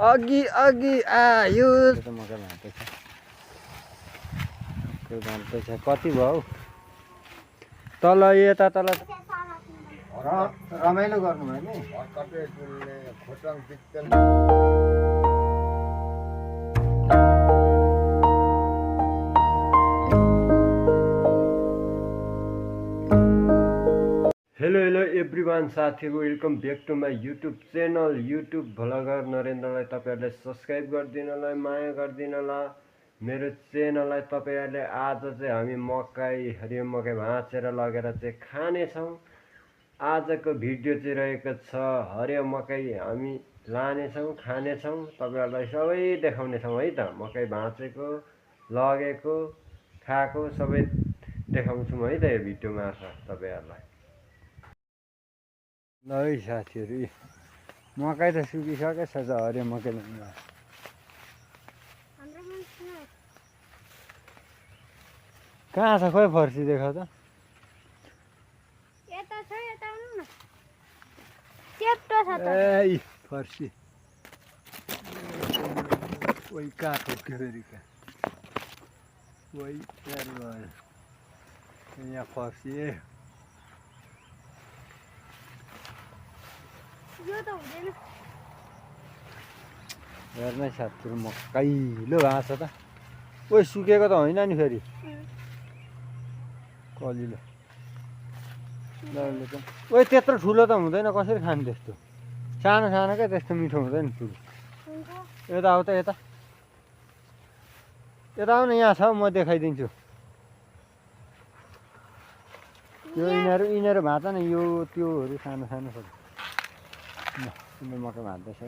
अघि अघि आयो मकै भाँच्दैछ कति भयो हौ तल यता तल रमाइलो गर्नु भयो नि हेलो एभ्रिवान साथीहरु welcome back to my YouTube channel YouTube vlogger नरेन्द्रलाई तपाईहरुले सब्स्क्राइब गरिदिनलाई माया गरिदिनला मेरो च्यानललाई तपाईहरुले आज चाहिँ हामी मकै हरियो मकै भाँचेर लगेर चाहिँ खाने छौं आजको भिडियो चाहिँ रहेको छ हरियो मकै हामी लाने छौं खाने छौं तपाईहरुलाई सबै देखाउने छौं है त मकै भाँचेको लगेको खाएको सबै देखाउँछौं है त यो भिडियो मार्फत तपाईहरुलाई ल है साथीहरु मकै त सुकिसकेछ त हरियो मकै लाउनु कहाँ छ खोइ फर्सी देखा त यता छ यता आउनु न चेप्टो छ त ए फर्सी ओइ काठो के फेरि का ओइ यार यहाँ फर्सी यो त हुँदैन हेर्नै साथीहरु मकैलो भएको छ त ओइ सुकेको त होइन नि फेरि कलिलो ओइ त्यत्रो ठुलो त हुँदैन कसरी खानु त्यस्तो सानो सानो क्या त्यस्तो मिठो हुँदैन ठुलो यता आऊ त यता यता आऊ न यहाँ छ म देखाइदिन्छु यो यिनीहरू भाँच्छ न यो त्योहरू सानो सानो छ ल मकै भाँच्दैछ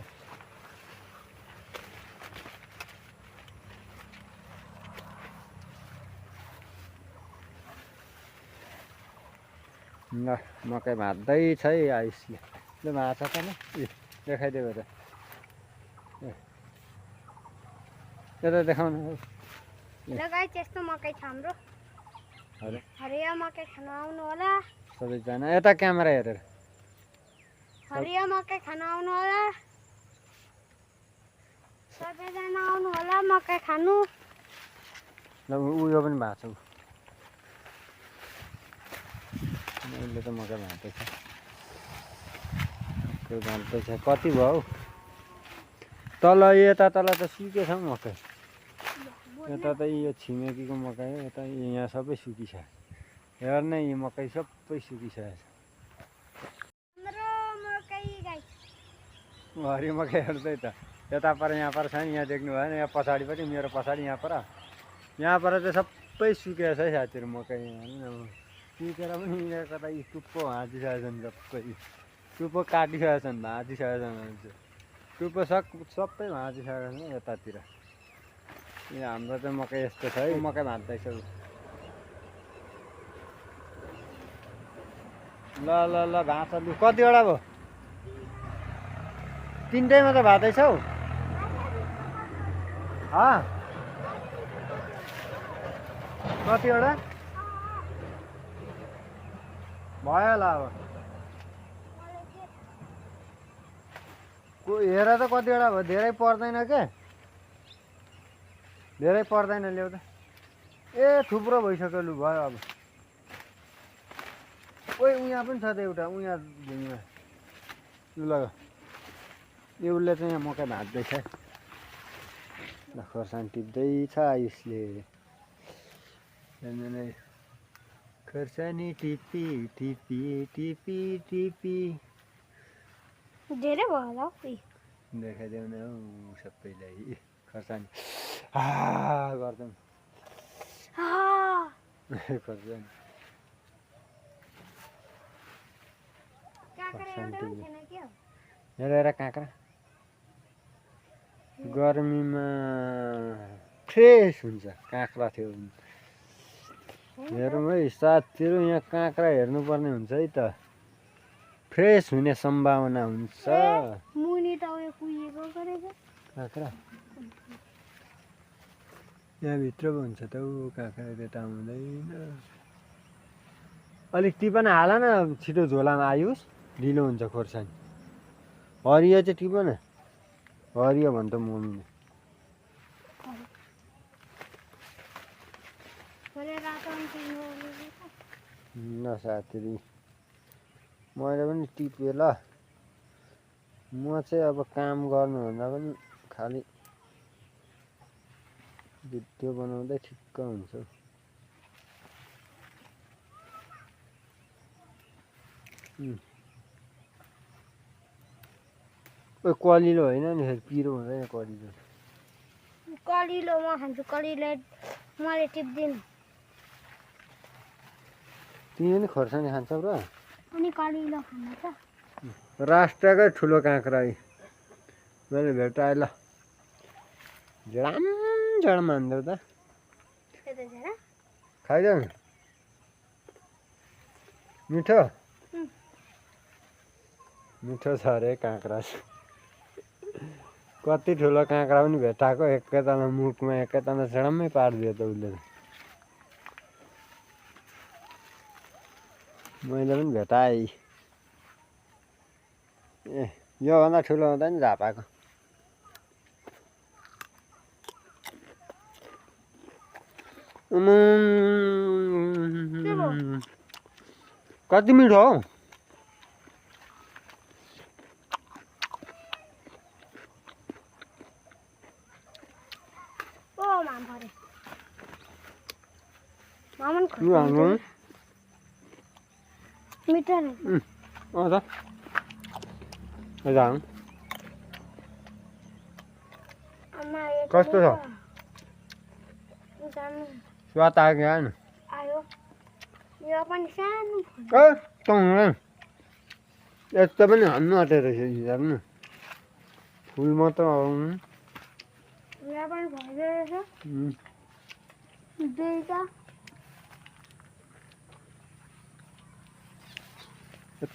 ल मकै भाँच्दैछ है आयुषले ल भाँच त ल देखाइदिएको त यता देखाउनु लगाइ त्यस्तो मकै छ हाम्रो हरियो मकै खान आउनु होला सबैजना यता क्यामेरा हेरेर हरियो मकै खान आउनु होला सबैजना आउनु होला मकै खानु ल उयो पनि भाँच्छ उसले त मकै भाँच्दैछ कति भयो हौ तल यता तल त सुकेछ मकै यता त यो छिमेकीको मकै हो यता यहाँ सबै सुकिसक्यो हेर्नै यो मकै सबै सुकिसकेछ हरियो मकै हेर्दै त यता पर यहाँ पर छ नि यहाँ देख्नु भएन यहाँ पछाडि पनि मेरो पछाडि यहाँ पर चाहिँ सबै सुकेछ है साथीहरु मकै सुकेर पनि यहाँ कता टुप्पो भाँचिसकेको छन् सबै टुप्पो काटिसकेको छन् भाँचिसकेको छन् टुप्पो सबै भाँचिसकेको छन् यतातिर यहाँ हाम्रो चाहिँ मकै यस्तो छ है मकै भाँच्दैछ ल ल ल भाँच लु कतिवटा भयो तिनटैमा त भाँच्दैछौ कतिवटा भयो होला अब हेर त कतिवटा भयो धेरै पर्दैन के धेरै पर्दैन ल्याउ त ए थुप्रो भइसक्यो लु भयो अब ओइ उहाँ पनि छ त एउटा उहाँ भुइँमा लु ल यो उसले चाहिँ यहाँ मकै भाँच्दैछ ल खोर्सानी टिप्दैछ आयुषले खोर्सानी टिपी टिपी टिपी टिपी धेरै भयो होला देखाइदेऊ न हौ सबैलाई खोर्सानी गर्छौँ खोर्सानी हेर काँक्रा गर्मीमा फ्रेस हुन्छ काँक्रा थियो हेरौँ है साथीहरु यहाँ काँक्रा हेर्नुपर्ने हुन्छ है त फ्रेस हुने सम्भावना हुन्छ मुनि त उयो कुहिएको गरेछ काँक्रा यहाँ भित्र पो हुन्छ त उ काँक्रा त्यता आउँदैन अलिक टिपन हाल न छिटो झोलामा आयुस् ढिलो हुन्छ खोर्सानी हरियो चाहिँ टिप न हरियो भन्छ मम्मीले मैले रातो अनि तिम्रो ल साथीहरू मैले पनि टिपेँ ल म चाहिँ अब काम गर्नुभन्दा पनि खालि भिडियो बनाउँदै ठिक्क हुन्छ कलिलो होइन नि फेरि पिरो हुँदैन कलिलो कलिलो म खान्छु कलिलो मैले टिप्दिनँ तिमी पनि खोर्सानी खान्छौ र अनि कलिलो खानु छ राष्ट्रकै ठुलो काँक्रा मैले भेटाएँ ल झडाम मान्दो त खाइदेऊ न मिठो मिठो छ अरे काँक्रा कति ठुलो काँक्रा पनि भेटाएको एकैतालमा मुखमा एकैतालमा झडम्मै पारिदियो त उसले मैले पनि भेटाएँ ए योभन्दा ठुलो हुँदा नि झापाको कति मिठो हौ मिठो कस्तो छ स्वाद आयो आएन आयो यो पनि सानो यस्तो पनि हान्नु आँटे रहेछ हेर्नु फुल मात्र आउनु यहाँ पनि भइदियो रहेछ दुईटा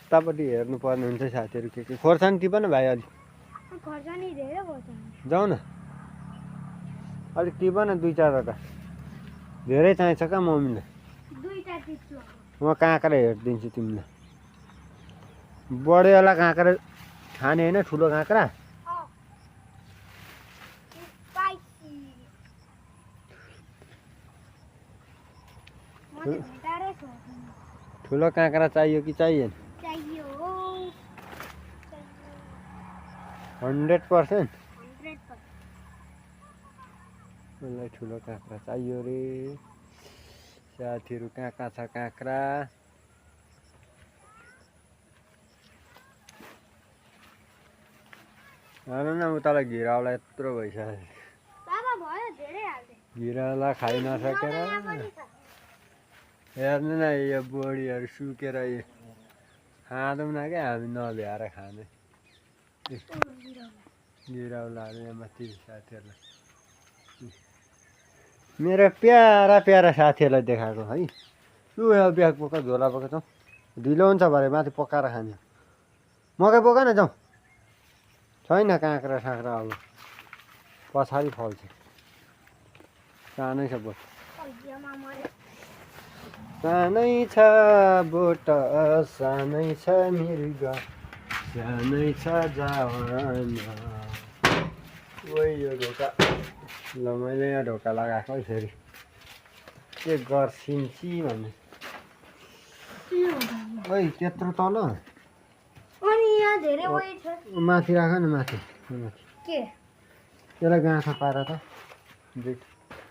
यतापट्टि हेर्नुपर्ने हुन्छ साथीहरू के खोर्सानी टिप न भाइ अलिक खोर्सानी धेरै खोर्सानी जाऊ न अलिक टिप न दुई चारवटा धेरै चाहिन्छ क्या मम्मीलाई दुईटा टिप्छु म काँक्रा हेरिदिन्छु तिमीलाई बडेवाला काँक्रा खाने होइन ठुलो काँक्रा ठुलो काँक्रा चाहियो कि चाहिएन 100% मलाई ठुलो काँक्रा चाहियो रे साथीहरू कहाँ कहाँ छ काँक्रा हेर्नु न उतालाई घिराउला यत्रो भइसक्यो घिराउला खाइ नसकेर हेर्नु न यो बोडीहरू सुकेर यो खाँदैनौँ न क्या हामी नभ्याएर खाने घिराउलाहरू यहाँ माथि साथीहरूलाई मेरो प्यारा प्यारा साथीहरूलाई देखाएको है लु यहाँ ब्याग बोका झोला बोका जाउँ ढिलो हुन्छ भरे माथि पकाएर खाने मकै बोका न जाउँ छैन काँक्रा साँक्रा अब पछाडि फल्छ सानै छ बोट सानै छ बोट सानै छ मृग सानै छ जवान यो ढोका ल मैले यहाँ ढोका लगाएको है फेरि के गर्छिन्ची भन्ने ओइ त्यत्रो तल अनि यहाँ धेरै वेट छ माथि राख न माथि के त्यसलाई गाँठा पार त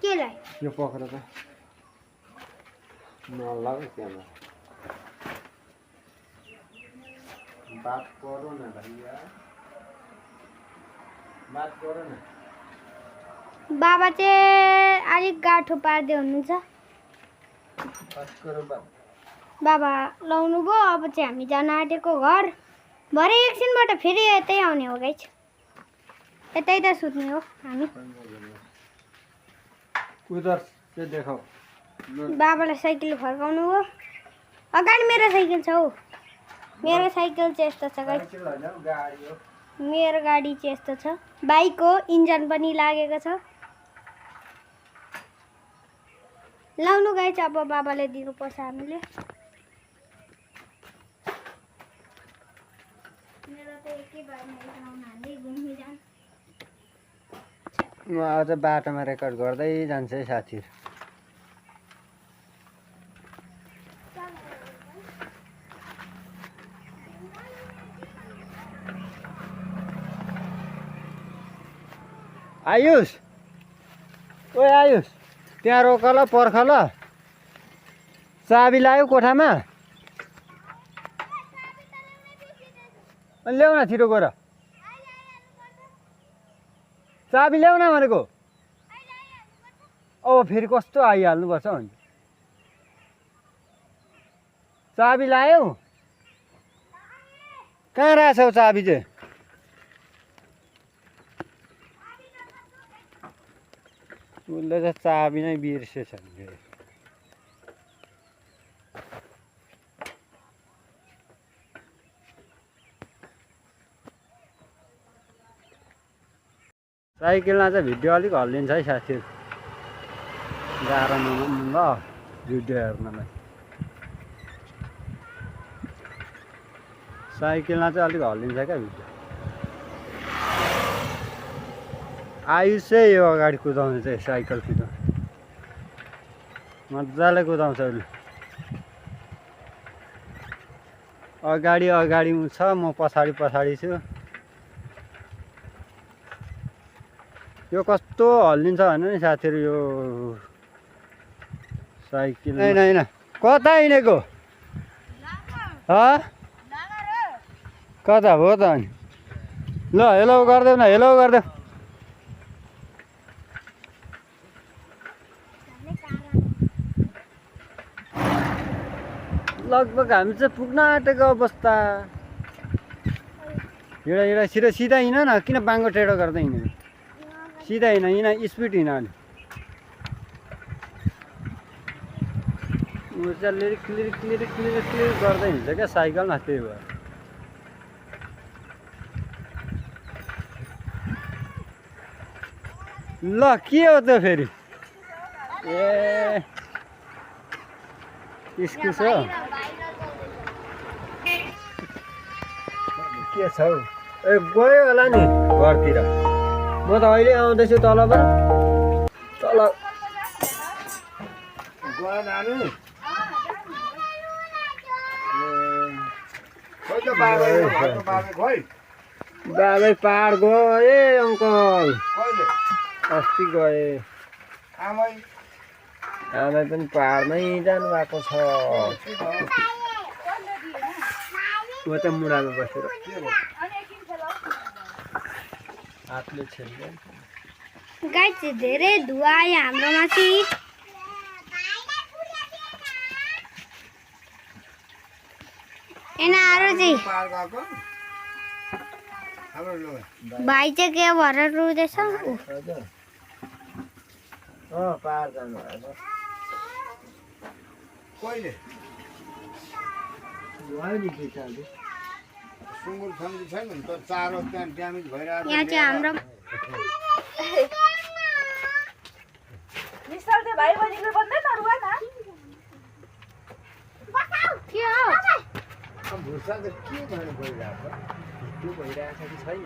केलाई यो पक्र त नलाग त्यहाँ बात गरौँ न भैया बात गरौँ न बाबा चाहिँ अलिक गाठो पार्दै हुनुहुन्छ बाबा लाउनु भयो अब चाहिँ हामी जान आँटेको घर भरे एकछिनबाट फेरि यतै आउने हो गाइस यतै त सुत्ने हो हामी उधर चाहिँ देखाऊ बाबालाई साइकल फर्काउनु हो अगाडि मेरो साइकल छ हौ मेरो साइकल चाहिँ यस्तो छ गाइस मेरो गाडी चाहिँ यस्तो छ बाइक हो इन्जन पनि लागेको छ लाउनु गाइस अब बाबाले दिनुपर्छ हामीले मेरो त एकै बारमा लाउन हाल्दै घुमिरहन् म अझ बाटोमा रेकर्ड गर्दै जान्छ है साथीहरू। आयुष, ओए आयुष, त्यहाँ रोक ल, पर्ख ल। चाबी लायो कोठामा? ल्याउ न छिटो गएर। चाबी ल्याउ न भनेको। अब फेरि कस्तो आइहाल्नुपर्छ भने। चाबी लायौ? कहाँ रहेछौ चाबी चाहिँ? उसले त चाबी नै बिर्सेछ नि। साइकलमा चाहिँ भिडियो अलिक हल्लिन्छ है साथीहरू। गाह्रो नमान्नु ल भिडियो हेर्नलाई। साइकलमा चाहिँ अलिक हल्लिन्छ क्या भिडियो। आयुष चाहिँ यो अगाडि कुदाउने चाहिँ साइकल कुदाउने मजाले कुदाउँछ उसले। अगाडि अगाडि छ, म पछाडि पछाडि छु। यो कस्तो हल्लिन्छ भने नि साथीहरू यो साइकल। होइन होइन, कता हिँडेको? कता हो त अनि? ल हेलो गरिदेऊ न, हेलो गरिदेऊ। लगभग हामी चाहिँ पुग्न आँटेको अवस्था। हिँड हिँड, सिधा सिधा हिँड न, किन बाङ्गो टेढो गर्दै हिँडेको? सिधा हिँड, हिँड स्पिड हिँड। अलि ऊ चाहिँ lyric lyric lyric lyric lyric गर्दै हिँड्छ क्या साइकलमा, त्यही भएर। ल के हो त फेरि? ए इस्कुस हो? के छ हौ? ए गयो होला नि घरतिर। म त अहिले आउँदैछु तलबाट। तल गयो नानु? बाबै पाहाड गयो ए अङ्कल। अस्ति गए। आमै पनि पाहाडमै जानु भएको छ। म त मुढामा बसेर हातले छेल्दै। गाई चाहिँ धेरै धुवा आयो हाम्रो माथि। भाइ चाहिँ के भएर रुँदैछ? पाहाड जानु भएको। कहिले? सुँगुर छन्दी छैन नि त, चारो त्यहाँ ड्यामेज भइरहेको। यहाँ चाहिँ हाम्रो निसर्ग भाइ बहिनीले भन्दैन रुवा न। के हो? भुसा त के भन्नु भइरहेको? त्यो भइरहेको छ कि छैन?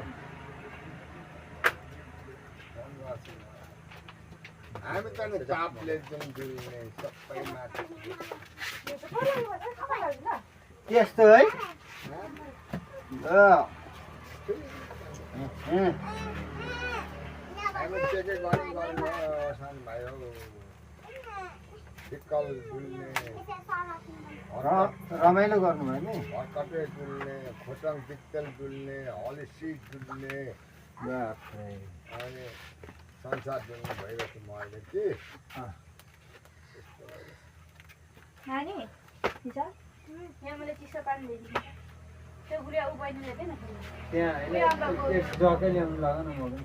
हामी त तापले एकदम डुल्ने सबै माथि। त्यस्तो है? हामी के गर्नु आसान भयो। फिक्कल डुल्ने, रमाइलो गर्नुभयो नि। हर्कटे डुल्ने, खोटाङ पिक्चल डुल्ने, हलिसी डुल्ने, अनि संसार डुल्ने भइरहेको म अहिले कि। नानी यहाँ मैले चिसो पानी ल्याइदिनु। त्यो गुडिया ऊ बहिनीले दिएन त्यहाँ एक जकै ल्याउनु लाग न म पनि।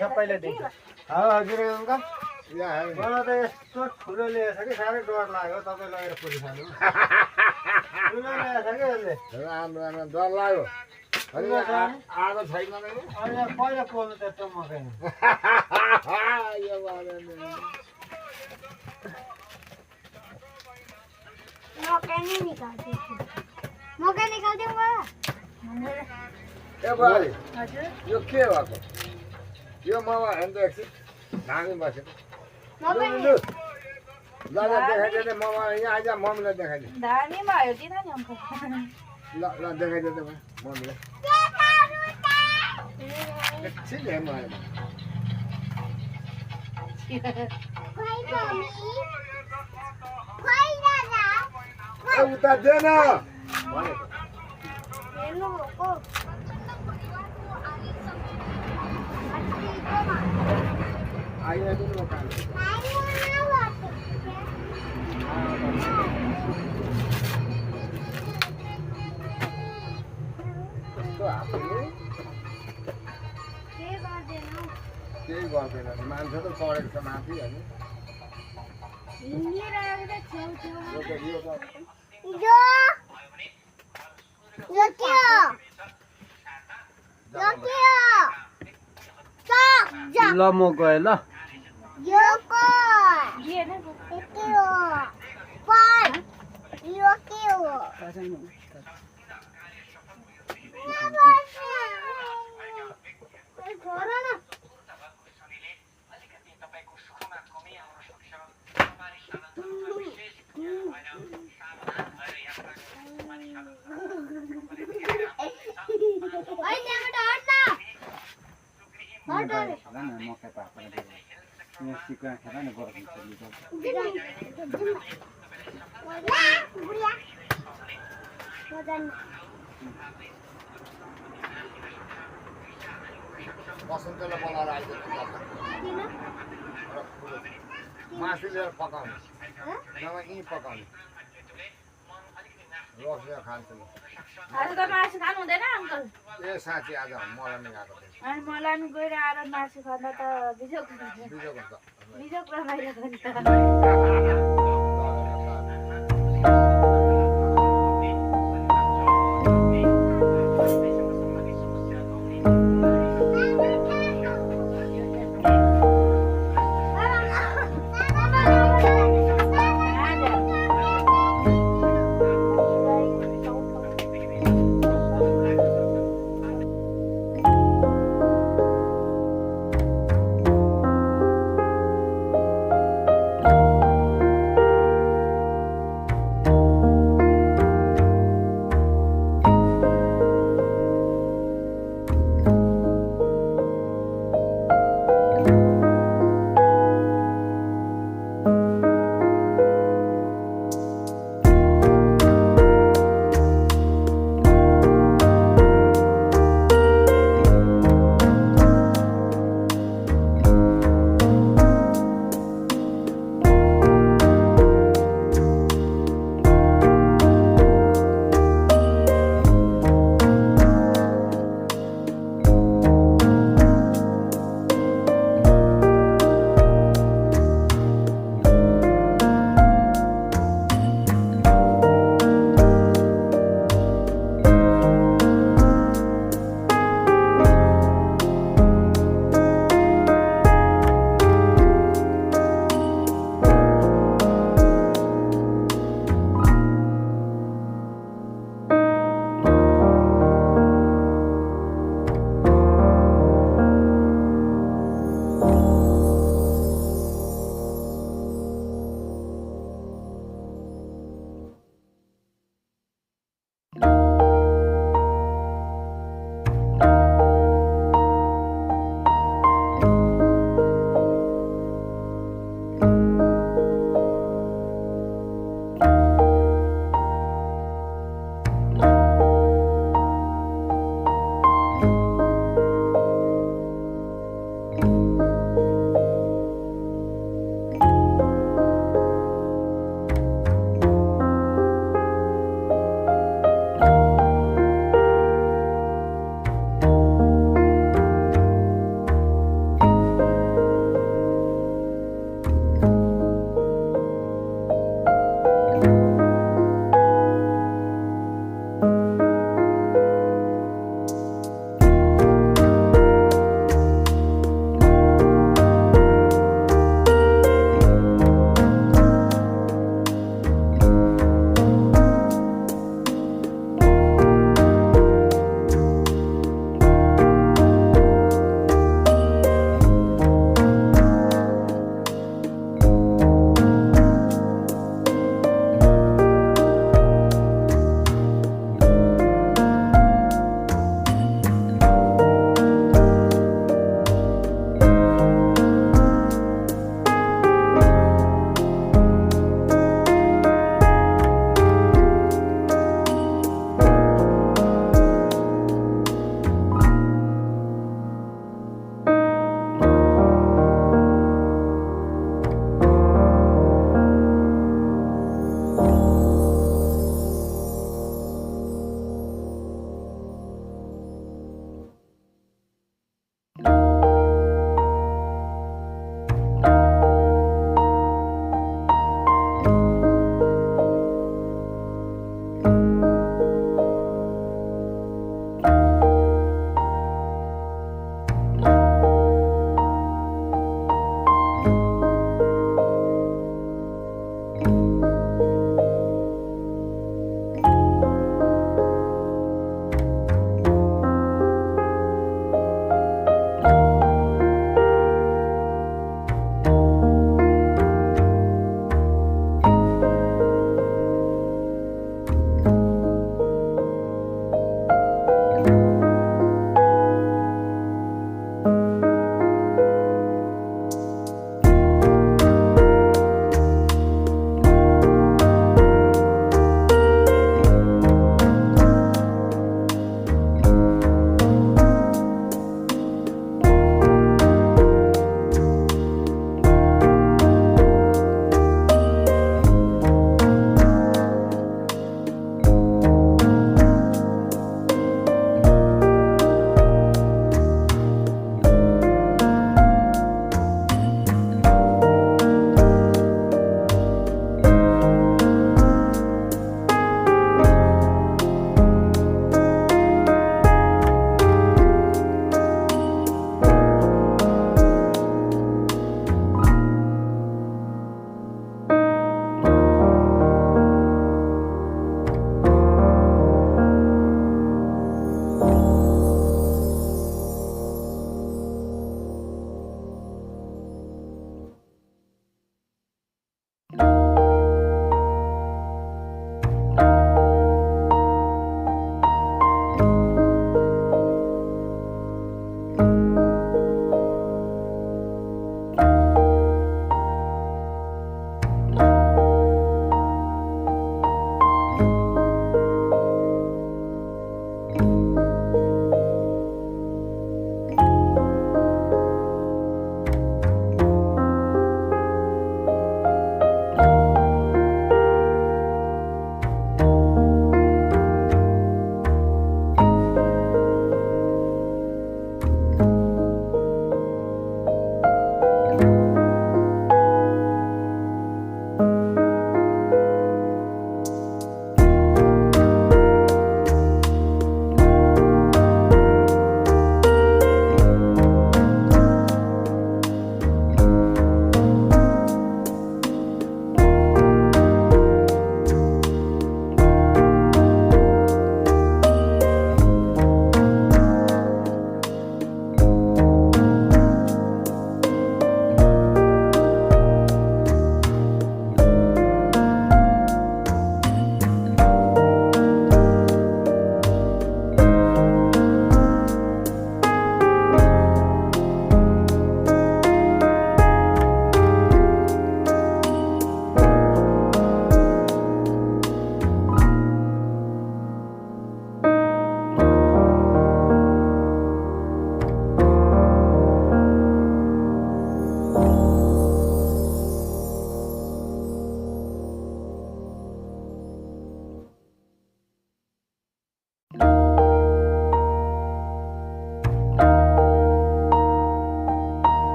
सबैले दिन्छ। हजुर अङ्कल, मलाई त यस्तो ठुलो ल्याएछ कि साह्रै डर लाग्यो। तपाईँ लगेर पुरी खानु। ठुलो ल्याएछ कि यसले। राम्रो राम्रो डर लाग्यो। आगो छैन अनि पहिला पोल्नु त्यत्रो मकै। मकै नै निकाल्छु मकै निकाल्दिउँ बा ए भाइ हजुर यो के भएको यो मामा हेर्नु एकछिन धामी बस्यो मकै लु ल देखाइदिए मामा यहाँ आइज मम्मीलाई देखाइदिए धानीमा आयो किन नि अङ्कल ल देखाइदिए त मम्मीलाई एकछिन हेर्नु आयो ए उता दे न भनेको हेर्नु भएको आइहाल्नु न काम कस्तो हातले के गर्दैनौ केही गर्दैन नि मान्छे त चढेको छ माथि होइन हिँडिरहेको त छेउछेउ यो त यो के हो यो के हो ल म गएँ ल यो को दिएन के हो पर यो के हो घर न ओइ त्यहाँबाट हट न मकै पाकेर यहाँ सिक्का खेला न गर्छ बसन्तलाई बनाएर आइदिनु मासु लिएर पकाउने नभए यहीँ पकाउने रस लिएर खान्छ आज त मासु खानु हुँदैन अङ्कल ए साँच्ची आज मलाई नि गएको थियो अनि मलाई पनि गएर आएर मासु खाँदा त बिजोक बिजोक हुन्छ रमाइलो हुन्छ